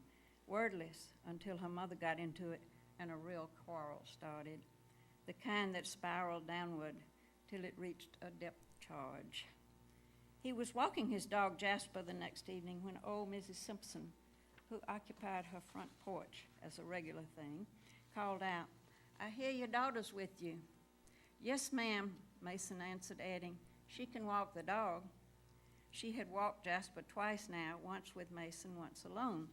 wordless until her mother got into it and a real quarrel started, the kind that spiraled downward till it reached a depth charge. He was walking his dog Jasper the next evening when old Mrs. Simpson, who occupied her front porch as a regular thing, called out, "I hear your daughter's with you." "Yes, ma'am," Mason answered, adding, She can walk the dog. She had walked Jasper twice now, once with Mason, once alone.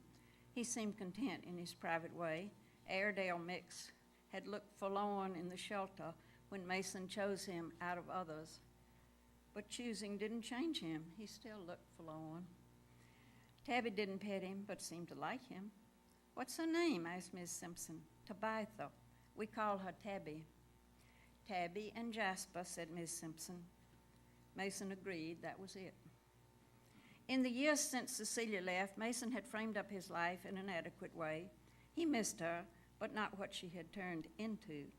He seemed content in his private way. Airedale Mix had looked forlorn in the shelter when Mason chose him out of others. But choosing didn't change him. He still looked forlorn. Tabby didn't pet him, but seemed to like him. "What's her name?" asked Miss Simpson. "Tabitha. We call her Tabby." "Tabby and Jasper," said Miss Simpson. Mason agreed that was it. In the years since Cecilia left, Mason had framed up his life in an adequate way. He missed her, but not what she had turned into.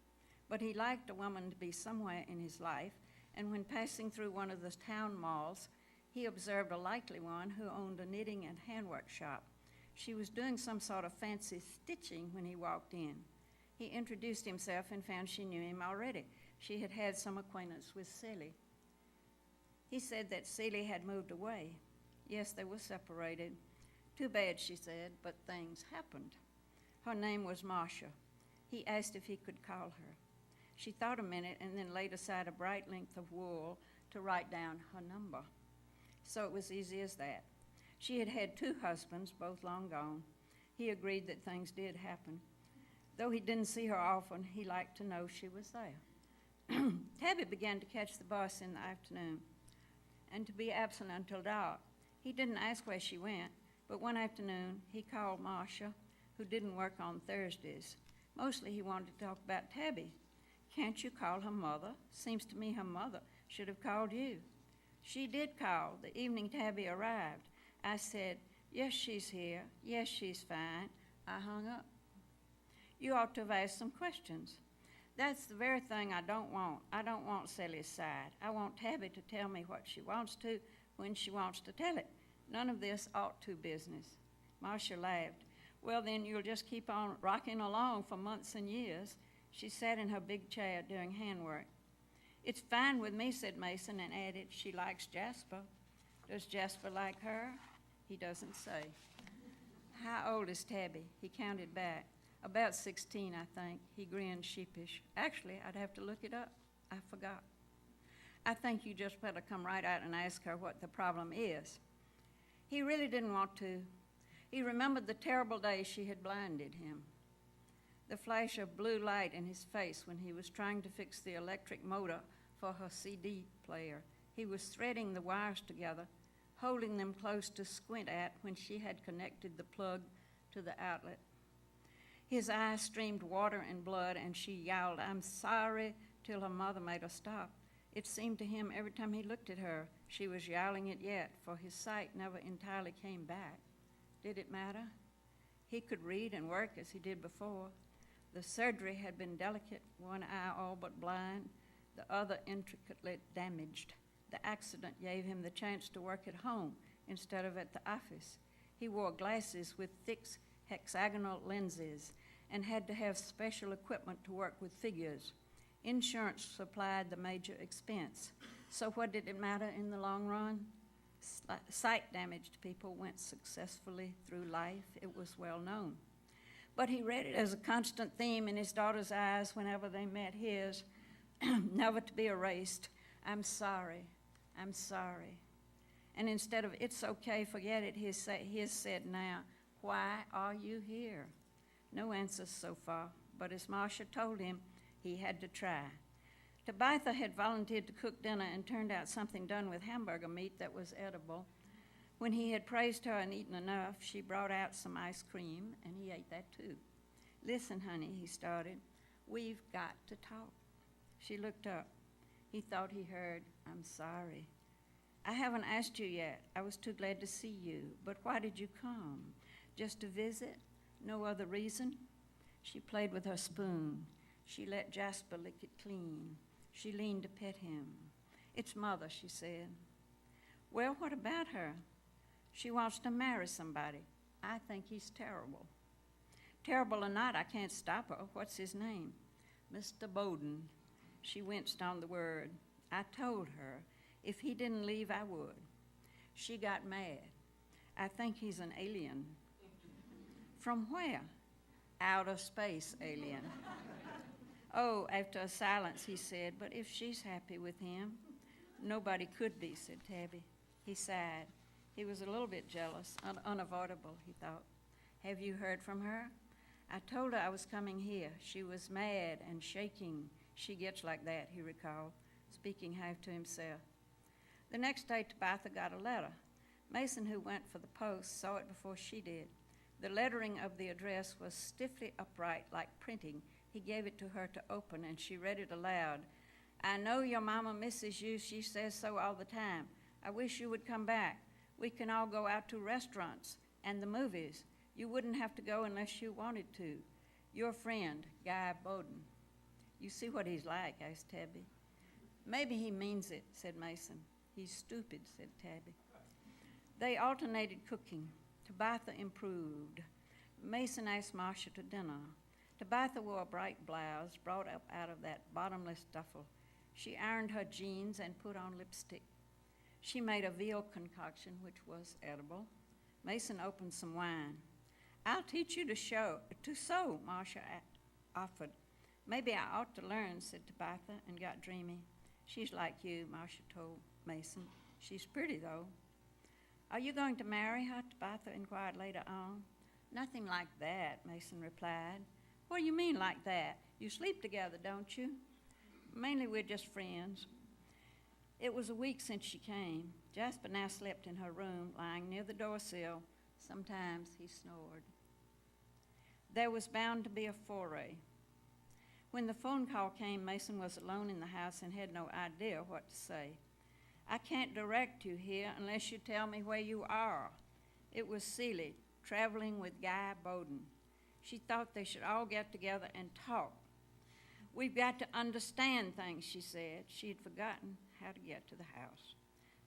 But he liked a woman to be somewhere in his life, and when passing through one of the town malls, he observed a likely one who owned a knitting and handwork shop. She was doing some sort of fancy stitching when he walked in. He introduced himself and found she knew him already. She had had some acquaintance with Celie. He said that Celie had moved away. Yes, they were separated. "Too bad," she said, "but things happened." Her name was Marcia. He asked if he could call her. She thought a minute and then laid aside a bright length of wool to write down her number. So it was easy as that. She had had 2 husbands, both long gone. He agreed that things did happen. Though he didn't see her often, he liked to know she was there. Tabby began to catch the bus in the afternoon and to be absent until dark. He didn't ask where she went, but one afternoon he called Marcia, who didn't work on Thursdays. Mostly he wanted to talk about Tabby. "Can't you call her mother? Seems to me her mother should have called you." She did call the evening Tabby arrived. I said, "Yes, she's here. Yes, she's fine." I hung up. "You ought to have asked some questions." "That's the very thing I don't want. I don't want Celie's side. I want Tabby to tell me what she wants to when she wants to tell it. None of this ought to business." Marcia laughed. "Well, then you'll just keep on rocking along for months and years." She sat in her big chair doing handwork. "It's fine with me," said Mason, and added, "She likes Jasper." "Does Jasper like her?" He doesn't say. "How old is Tabby?" He counted back. "About 16, I think." He grinned sheepish. "Actually, I'd have to look it up. I forgot." "I think you just better come right out and ask her what the problem is." He really didn't want to. He remembered the terrible day she had blinded him, the flash of blue light in his face when he was trying to fix the electric motor for her CD player. He was threading the wires together, holding them close to squint at when she had connected the plug to the outlet. His eyes streamed water and blood, and she yowled, "I'm sorry," till her mother made her stop. It seemed to him every time he looked at her, she was yowling it yet, for his sight never entirely came back. Did it matter? He could read and work as he did before. The surgery had been delicate, one eye all but blind, the other intricately damaged. The accident gave him the chance to work at home instead of at the office. He wore glasses with thick hexagonal lenses and had to have special equipment to work with figures. Insurance supplied the major expense. So what did it matter in the long run? Sight-damaged people went successfully through life. It was well known. But he read it as a constant theme in his daughter's eyes whenever they met his, never to be erased. "I'm sorry. I'm sorry." And instead of "it's okay, forget it," he has said now, "Why are you here?" No answers so far, but as Marcia told him, he had to try. Tabitha had volunteered to cook dinner and turned out something done with hamburger meat that was edible. When he had praised her and eaten enough, she brought out some ice cream, and he ate that too. "Listen, honey," he started, "we've got to talk." She looked up. He thought he heard, "I'm sorry. I haven't asked you yet. I was too glad to see you. But why did you come? Just to visit? No other reason?" She played with her spoon. She let Jasper lick it clean. She leaned to pet him. "It's Mother," she said. "Well, what about her?" "She wants to marry somebody. I think he's terrible." "Terrible or not, I can't stop her. What's his name?" "Mr. Bowden." She winced on the word. "I told her if he didn't leave, I would." She got mad. "I think he's an alien." "From where?" "Outer space alien." "Oh," after a silence, he said, "but if she's happy with him." Nobody could be, said Tabby. He sighed. He was a little bit jealous, unavoidable, he thought. Have you heard from her? I told her I was coming here. She was mad and shaking. She gets like that, he recalled, speaking half to himself. The next day, Tabitha got a letter. Mason, who went for the post, saw it before she did. The lettering of the address was stiffly upright, like printing. He gave it to her to open, and she read it aloud. I know your mama misses you. She says so all the time. I wish you would come back. We can all go out to restaurants and the movies. You wouldn't have to go unless you wanted to. Your friend, Guy Bowden. You see what he's like, asked Tabby. Maybe he means it, said Mason. He's stupid, said Tabby. They alternated cooking. Tabitha improved. Mason asked Marcia to dinner. Tabitha wore a bright blouse brought up out of that bottomless duffel. She ironed her jeans and put on lipstick. She made a veal concoction, which was edible. Mason opened some wine. I'll teach you to sew, Marcia offered. Maybe I ought to learn, said Tabitha, and got dreamy. She's like you, Marcia told Mason. She's pretty, though. Are you going to marry her? Tabitha inquired later on. Nothing like that, Mason replied. What do you mean like that? You sleep together, don't you? Mainly we're just friends. It was a week since she came. Jasper now slept in her room, lying near the doorsill. Sometimes he snored. There was bound to be a foray. When the phone call came, Mason was alone in the house and had no idea what to say. I can't direct you here unless you tell me where you are. It was Celie, traveling with Guy Bowden. She thought they should all get together and talk. We've got to understand things, she said. She had forgotten how to get to the house.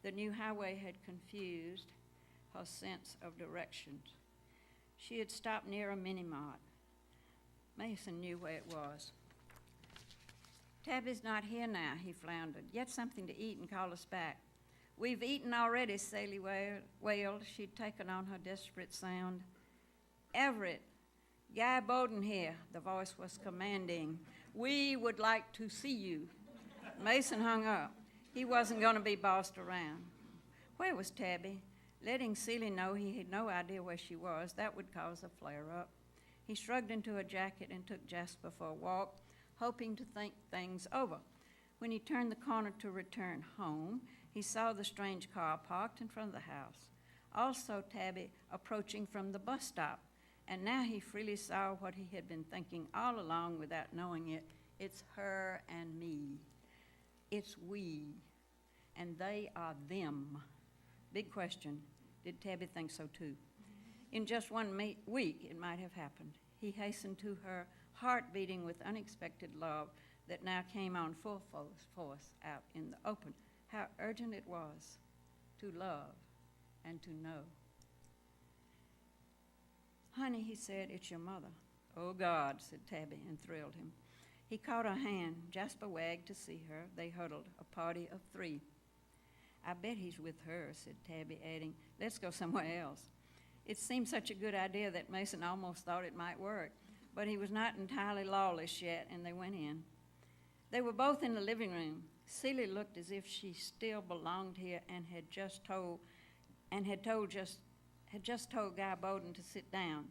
The new highway had confused her sense of directions. She had stopped near a mini-mart. Mason knew where it was. Tabby's not here now, he floundered. Get something to eat and call us back. We've eaten already, Celie wailed. She'd taken on her desperate sound. Everett, Guy Bowden here, the voice was commanding. We would like to see you. Mason hung up. He wasn't going to be bossed around. Where was Tabby? Letting Celie know he had no idea where she was, that would cause a flare-up. He shrugged into a jacket and took Jasper for a walk, hoping to think things over. When he turned the corner to return home, he saw the strange car parked in front of the house. Also Tabby approaching from the bus stop. And now he freely saw what he had been thinking all along without knowing it. It's her and me. It's we. And they are them. Big question. Did Tabby think so too? In just one week, it might have happened. He hastened to her, heart beating with unexpected love that now came on full force out in the open. How urgent it was to love and to know. Honey, he said, it's your mother. Oh, God, said Tabby, and thrilled him. He caught her hand. Jasper wagged to see her. They huddled, a party of 3. I bet he's with her, said Tabby, adding, let's go somewhere else. It seemed such a good idea that Mason almost thought it might work, but he was not entirely lawless yet, and they went in. They were both in the living room. Celie looked as if she still belonged here and had just told Guy Bowden to sit down.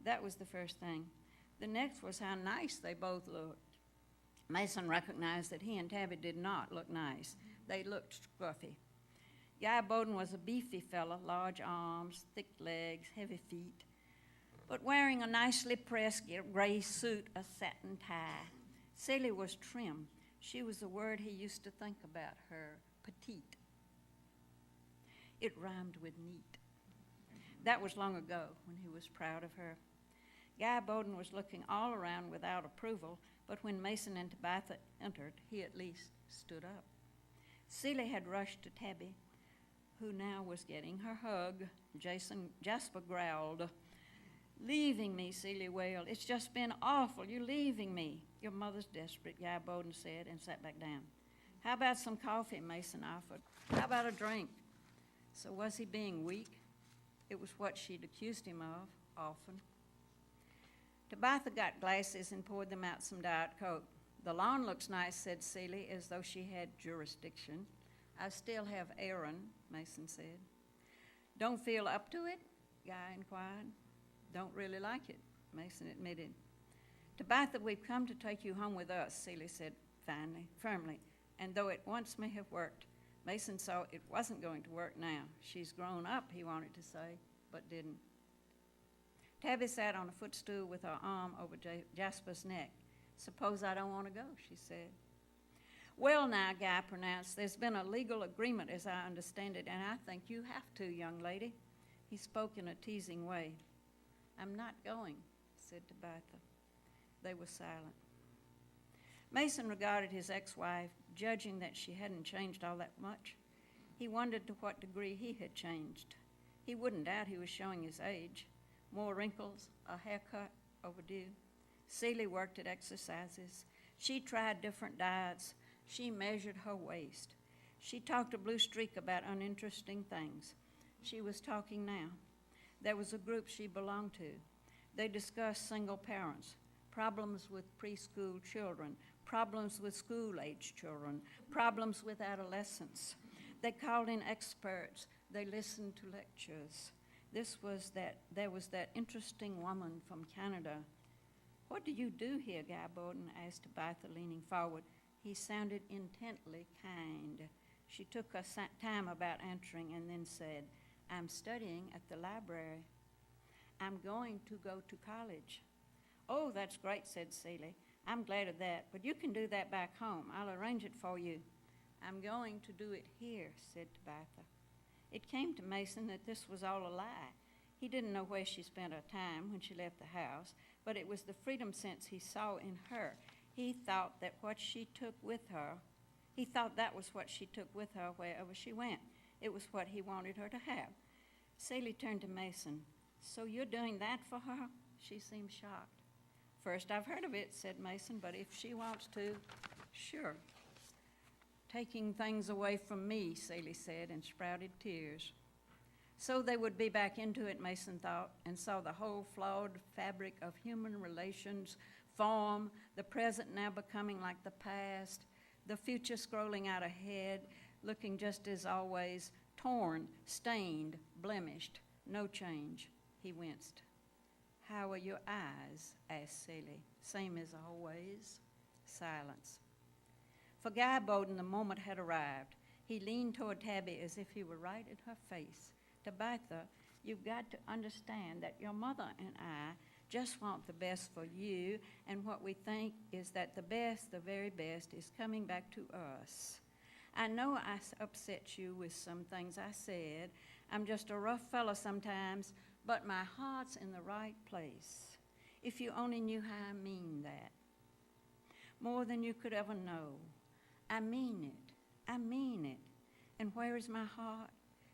That was the first thing. The next was how nice they both looked. Mason recognized that he and Tabby did not look nice. They looked scruffy. Guy Bowden was a beefy fellow, large arms, thick legs, heavy feet, but wearing a nicely pressed gray suit, a satin tie. Celie was trim. She was the word he used to think about her, petite. It rhymed with neat. That was long ago when he was proud of her. Guy Bowden was looking all around without approval, but when Mason and Tabitha entered, he at least stood up. Celie had rushed to Tabby, who now was getting her hug. Jasper growled. Leaving me, Celie wailed. It's just been awful. You're leaving me. Your mother's desperate, Guy Bowden said, and sat back down. How about some coffee, Mason offered. How about a drink? So was he being weak? It was what she'd accused him of, often. Tabitha got glasses and poured them out some Diet Coke. The lawn looks nice, said Celie, as though she had jurisdiction. I still have Aaron, Mason said. Don't feel up to it? Guy inquired. Don't really like it, Mason admitted. Tabitha, we've come to take you home with us, Celie said firmly. And though it once may have worked, Mason saw it wasn't going to work now. She's grown up, he wanted to say, but didn't. Tabby sat on a footstool with her arm over Jasper's neck. Suppose I don't want to go, she said. Well now, Guy pronounced, there's been a legal agreement as I understand it, and I think you have to, young lady. He spoke in a teasing way. I'm not going, said Tabitha. They were silent. Mason regarded his ex-wife, judging that she hadn't changed all that much. He wondered to what degree he had changed. He wouldn't doubt he was showing his age. More wrinkles, a haircut overdue. Celie worked at exercises. She tried different diets. She measured her waist. She talked a blue streak about uninteresting things. She was talking now. There was a group she belonged to. They discussed single parents, problems with preschool children, problems with school-age children, problems with adolescents. They called in experts. They listened to lectures. There was that interesting woman from Canada. What do you do here, Guy Bowden asked Tabitha, leaning forward. He sounded intently kind. She took her time about answering and then said, I'm studying at the library. I'm going to go to college. Oh, that's great, said Celie. I'm glad of that, but you can do that back home. I'll arrange it for you. I'm going to do it here, said Tabitha. It came to Mason that this was all a lie. He didn't know where she spent her time when she left the house, but it was the freedom sense he saw in her. He thought that what she took with her, he thought that was what she took with her wherever she went. It was what he wanted her to have. Celie turned to Mason. So you're doing that for her? She seemed shocked. First I've heard of it, said Mason, but if she wants to, sure. Taking things away from me, Celie said, and sprouted tears. So they would be back into it, Mason thought, and saw the whole flawed fabric of human relations form, the present now becoming like the past, the future scrolling out ahead, looking just as always, torn, stained, blemished, no change. He winced. How are your eyes? Asked Celie. Same as always. Silence. For Guy Bowden, the moment had arrived. He leaned toward Tabby as if he were right in her face. Tabitha, you've got to understand that your mother and I just want the best for you, and what we think is that the best, the very best, is coming back to us. I know I upset you with some things I said. I'm just a rough fella sometimes, but my heart's in the right place. If you only knew how I mean that. More than you could ever know. I mean it. I mean it. And where is my heart?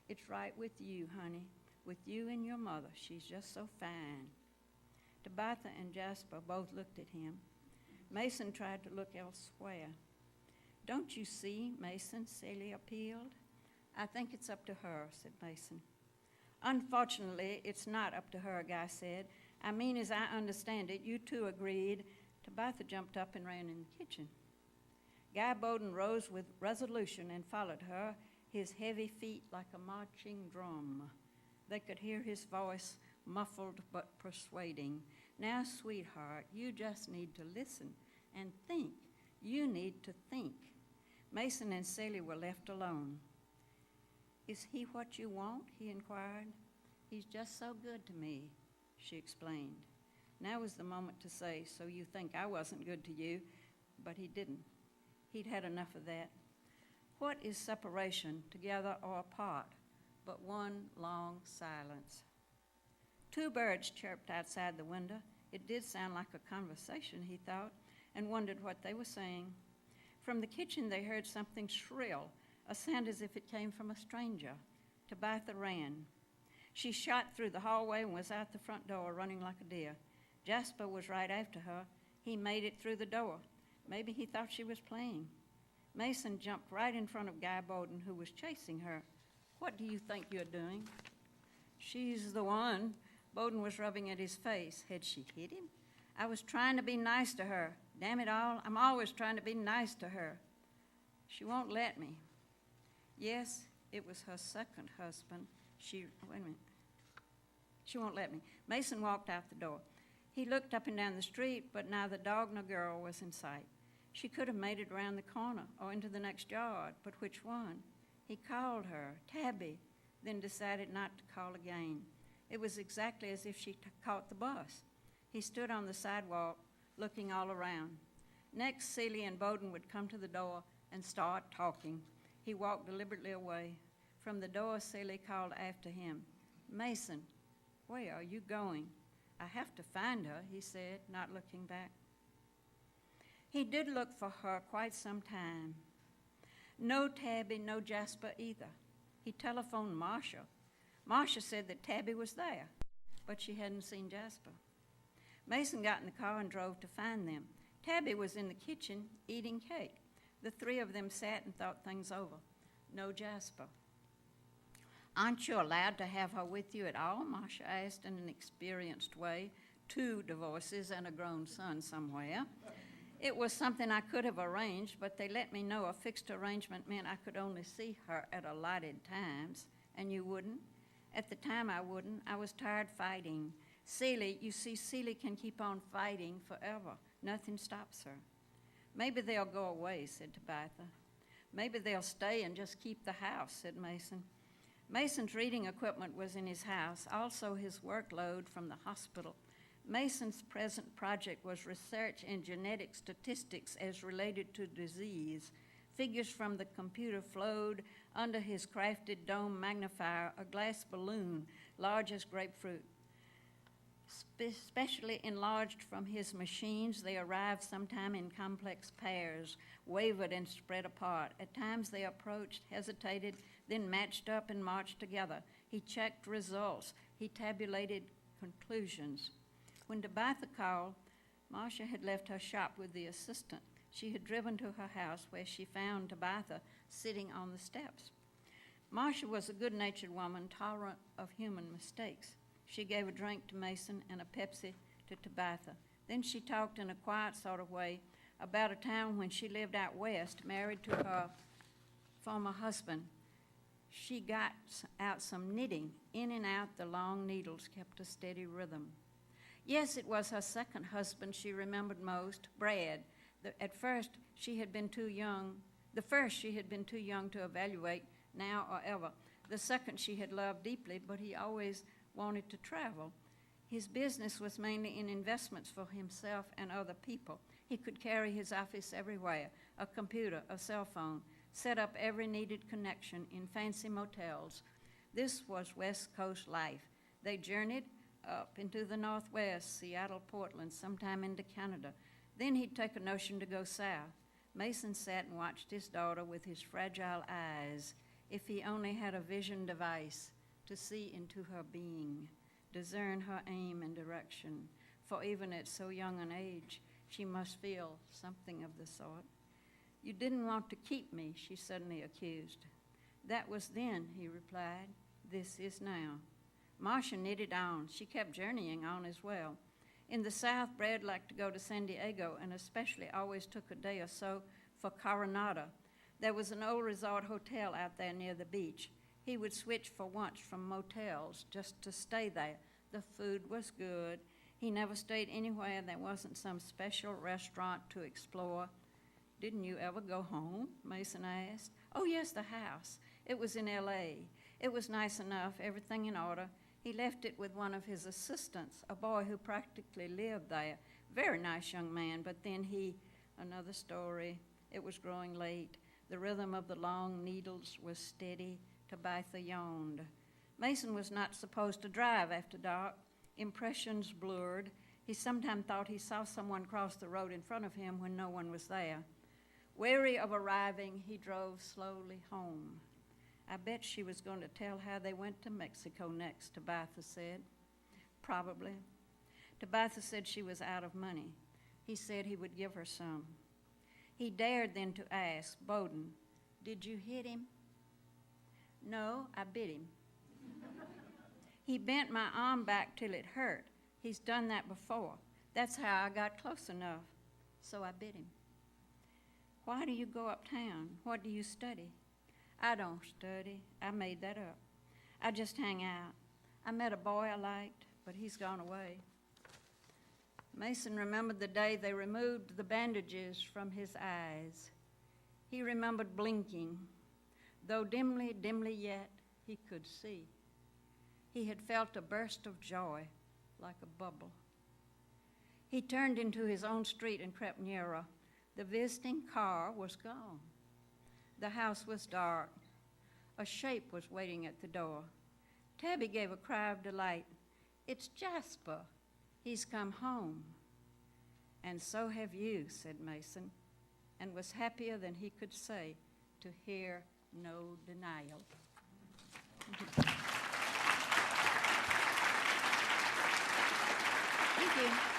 It's right with you, honey. With you and your mother. She's just so fine. Tabitha and Jasper both looked at him. Mason tried to look elsewhere. Don't you see, Mason? Celie appealed. I think it's up to her, said Mason. Unfortunately, it's not up to her, Guy said. I mean, as I understand it, you two agreed. Tabitha jumped up and ran in the kitchen. Guy Bowden rose with resolution and followed her, his heavy feet like a marching drum. They could hear his voice, muffled but persuading. Now, sweetheart, you just need to listen and think. You need to think. Mason and Celie were left alone. Is he what you want? He inquired. He's just so good to me, she explained. Now was the moment to say, so you think I wasn't good to you, but he didn't. He'd had enough of that. What is separation, together or apart, but one long silence? Two birds chirped outside the window. It did sound like a conversation, he thought, and wondered what they were saying. From the kitchen they heard something shrill, a sound as if it came from a stranger. Tabitha ran. She shot through the hallway and was out the front door, running like a deer. Jasper was right after her. He made it through the door. Maybe he thought she was playing. Mason jumped right in front of Guy Bowden, who was chasing her. What do you think you're doing? She's the one. Bowden was rubbing at his face. Had she hit him? I was trying to be nice to her. Damn it all, I'm always trying to be nice to her. She won't let me. Yes, it was her second husband. Wait a minute. She won't let me. Mason walked out the door. He looked up and down the street, but neither dog nor girl was in sight. She could have made it around the corner or into the next yard, but which one? He called her, Tabby, then decided not to call again. It was exactly as if she caught the bus. He stood on the sidewalk, looking all around. Next, Celie and Bowden would come to the door and start talking. He walked deliberately away. From the door, Celie called after him, Mason, where are you going? I have to find her, he said, not looking back. He did look for her quite some time. No Tabby, no Jasper either. He telephoned Marcia. Marcia said that Tabby was there, but she hadn't seen Jasper. Mason got in the car and drove to find them. Tabby was in the kitchen eating cake. The three of them sat and thought things over. No Jasper. Aren't you allowed to have her with you at all? Marcia asked in an experienced way. 2 divorces and a grown son somewhere. It was something I could have arranged, but they let me know a fixed arrangement meant I could only see her at allotted times. And you wouldn't? At the time I wouldn't. I was tired fighting. You see, Celie can keep on fighting forever. Nothing stops her. Maybe they'll go away, said Tabitha. Maybe they'll stay and just keep the house, said Mason. Mason's reading equipment was in his house, also his workload from the hospital. Mason's present project was research in genetic statistics as related to disease. Figures from the computer flowed under his crafted dome magnifier, a glass balloon large as grapefruit. Specially enlarged from his machines, they arrived sometime in complex pairs, wavered and spread apart. At times they approached, hesitated, then matched up and marched together. He checked results. He tabulated conclusions. When Tabitha called, Marcia had left her shop with the assistant. She had driven to her house where she found Tabitha sitting on the steps. Marcia was a good-natured woman, tolerant of human mistakes. She gave a drink to Mason and a Pepsi to Tabitha. Then she talked in a quiet sort of way about a time when she lived out west, married to her former husband. She got out some knitting. In and out the long needles kept a steady rhythm. Yes, it was her second husband she remembered most, Brad. At first, she had been too young. The first she had been too young to evaluate, now or ever. The second she had loved deeply, but he always wanted to travel. His business was mainly in investments for himself and other people. He could carry his office everywhere, a computer, a cell phone, set up every needed connection in fancy motels. This was West Coast life. They journeyed up into the Northwest, Seattle, Portland, sometime into Canada. Then he'd take a notion to go south. Mason sat and watched his daughter with his fragile eyes. If he only had a vision device to see into her being, discern her aim and direction, for even at so young an age, she must feel something of the sort. You didn't want to keep me, she suddenly accused. That was then, he replied. This is now. Marcia knitted on. She kept journeying on as well. In the South, Brad liked to go to San Diego and especially always took a day or so for Coronado. There was an old resort hotel out there near the beach. He would switch for once from motels just to stay there. The food was good. He never stayed anywhere there wasn't some special restaurant to explore. Didn't you ever go home? Mason asked. Oh, yes, the house. It was in L.A. It was nice enough, everything in order. He left it with one of his assistants, a boy who practically lived there. Very nice young man, but then another story. It was growing late. The rhythm of the long needles was steady. Tabitha yawned. Mason was not supposed to drive after dark. Impressions blurred. He sometimes thought he saw someone cross the road in front of him when no one was there. Weary of arriving, he drove slowly home. I bet she was going to tell how they went to Mexico next, Tabitha said. Probably. Tabitha said she was out of money. He said he would give her some. He dared then to ask, Bowden, did you hit him? No, I bit him. He bent my arm back till it hurt. He's done that before. That's how I got close enough. So I bit him. Why do you go uptown? What do you study? I don't study. I made that up. I just hang out. I met a boy I liked, but he's gone away. Mason remembered the day they removed the bandages from his eyes. He remembered blinking, though dimly, dimly yet, he could see. He had felt a burst of joy, like a bubble. He turned into his own street and crept nearer. The visiting car was gone. The house was dark. A shape was waiting at the door. Tabby gave a cry of delight. "It's Jasper. He's come home." "And so have you," said Mason, and was happier than he could say to hear no denial. Thank you.